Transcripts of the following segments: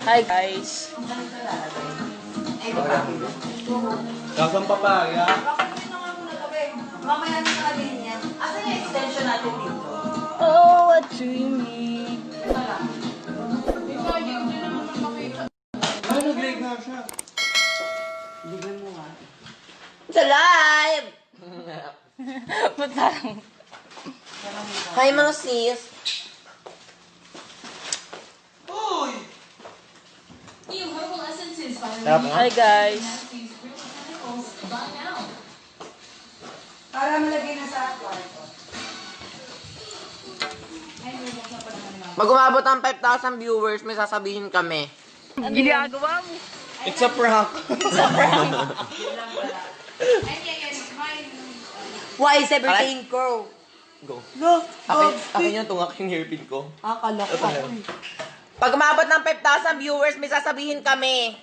Hi guys! Kakang papaya. Mamaya na sabihin yan. Asan yung extension natin dito? Oh, what dreamy! Ay, nag-leg na siya. Bigyan mo nga. Sa live! Ba't parang... Hi mga sis! Hi guys! Para malagay na sa kwarto. Pag umabot ang 5,000 viewers, may sasabihin kami. Ginagawa mo? It's a prank. Why is everything go? Go. Go! Akin yung tungak yung hairpin ko. Akala ko ako. Pag umabot ng 5,000 viewers, may sasabihin kami.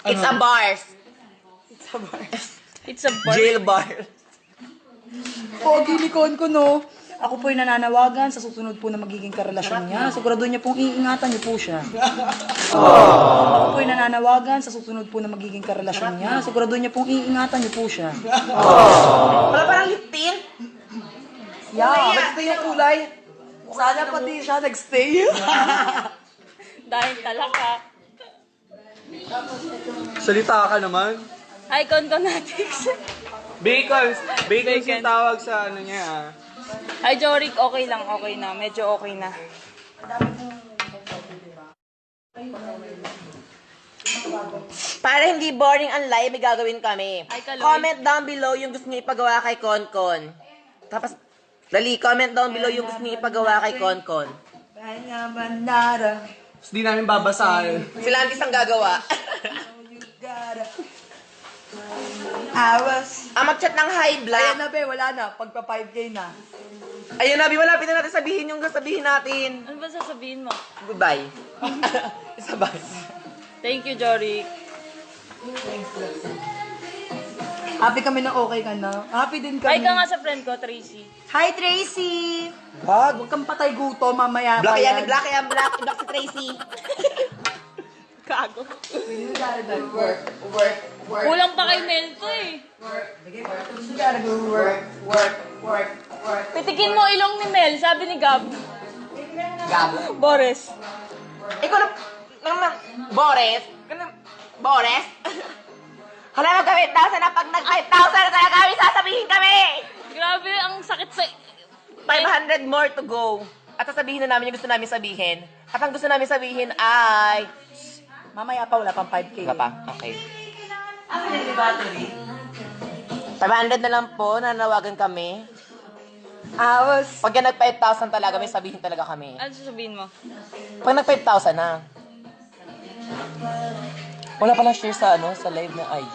It's a bars. It's a bar. It's a bar. Jail bar. Pogi ni Konko, no? Ako po yung nananawagan sa susunod po na magiging karelasyon niya. Sigurado niya pong iingatan niyo po siya. Ako po yung nananawagan sa susunod po na magiging karelasyon niya. Sigurado niya pong iingatan niyo po siya. Wala parang liptin. Yeah, nagstay yung kulay. Sana pati siya nagstay. Dahil talaka. Salita ka naman. Hi, Conconatics! Bacon. Bacon yung tawag sa ano niya ah. Hi, Jorik. Okay lang, okay na. Medyo okay na. Para hindi boring ang live, may gagawin kami. Ay, Kaloy. Comment down below yung gusto niyo ipagawa kay Konkon. Tapos, dali, comment down below yung gusto niyo ipagawa kay Konkon. Kaya bandara. Tapos di namin babasahin. Sila ang isang gagawa. Awas. Mag-chat ng high Ayan black. na, be. Wala na. Pagpa 5K na. Ayun na, malapit na natin sabihin yung sabihin natin. Ano ba sasabihin mo? Goodbye. Sabay. Thank you, Jorik. Happy kami na okay ka na. Happy din kami. Hi ka nga sa friend ko, Tracy. Hi, Tracy! Wag, huwag kang patay guto, mamaya Black pa yan, black yan, black. Black si Tracy. Kago. Work, work, work. Kulang pa kay Mel to eh. You gotta go work, work, work, work. Pitikin mo ilong ni Mel, sabi ni Gab. Gab. Boris. Ikaw naman, Boris. Boris? Hala, mag-5,000 na. Pag nag-5,000 na talaga kami, sasabihin kami. Grabe, ang sakit sa... 500 more to go. At sasabihin na namin yung gusto namin sabihin. At ang gusto namin sabihin ay... Mamaya pa, wala pang 5K. Wala pa? Okay. 500 na lang po, nanawagan kami. Awas. Pag yan nag-5,000 talaga, may sabihin talaga kami. Ano sasabihin mo? Pag nag-5,000 na. Wala palang share sa sa live na IG.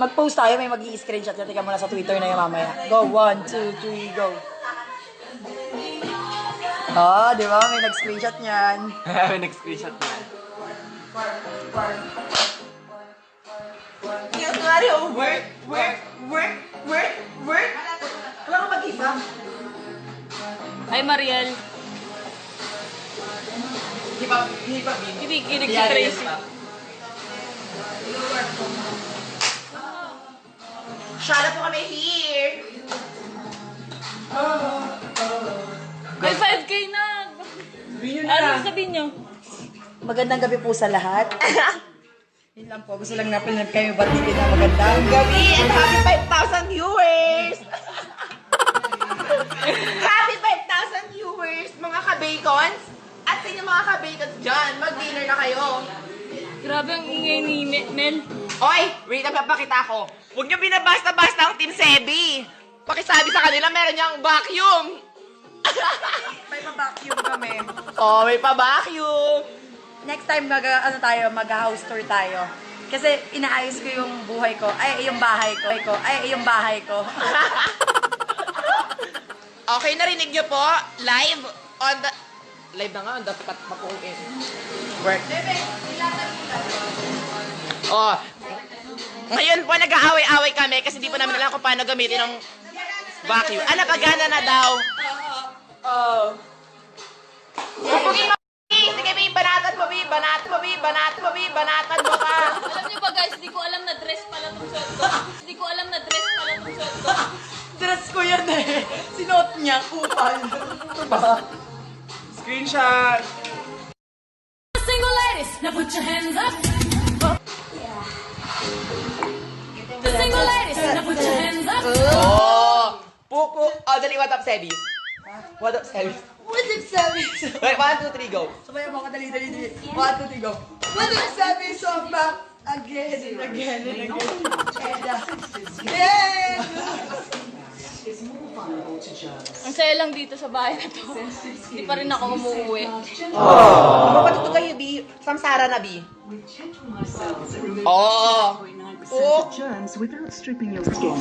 Mag-post tayo, may mag-i-screenshot yan. Tika mo na sa Twitter na yung mamaya. Go, 1, 2, 3, go. Oh, di ba? May nag-screenshot niyan. May nag-screenshot na. Yes, Mario, work, work, work, work, work. Wala kang mag-isa. Hi, Mariel. Kinikilig si Tracy. Shala po kami here. May 5K na. Ano sabihin nyo? Magandang gabi po sa lahat. Yun lang po. Gusto lang napilip kayo batikin na magandang gabi. And happy 5,000 viewers! Happy 5,000 viewers, mga ka-bacons! At sa inyo mga ka-bacons dyan, mag-dinner na kayo. Grabe ang ingay ni Mel. Oy, wait, nagpapakita ko. Huwag niyo binabasta-basta ang Team Sebi. Pakisabi sa kanila, meron niyang vacuum. May pa-vacuum kami. Oh, may pa-vacuum. Next time, mag-house tour tayo. Kasi inaayos ko yung buhay ko. Ay, yung bahay ko. Ay, yung bahay ko. Okay, narinig niyo po, live on the... Live na nga, on the spot pa po. Work. Oh. Ngayon po nag-aaway-aaway kami kasi di pa namin alam kung paano gamitin ang vacuum. Ah, napagana na daw. Pupugin mo, sige, babe, banatan mo, babe, banatan mo, babe, banatan mo, babe, banatan mo ka. Alam niyo ba guys, di ko alam na dress pala tong suot ko. Hindi ko alam na dress pala tong suot ko. Dress ko yan eh. Sinuot niya, kupal. Screenshot! Single ladies, now put your hands up. Single ladies, now put your hands up. Oh! Pupu. Oh, dali, what up, Sebis? What up, Sebis? What's up, Sabi? Wait, 1, 2, 3, go. Sabayan mo ka, dali. 1, 2, 3, go. What's up, Sabi? So I'm back again and again and again. Yeah! Ang saya lang dito sa bahay na to. Hindi pa rin ako umuwi. Mapatuto kayo, B. Samsara na, B. Oh! germs without stripping your skin.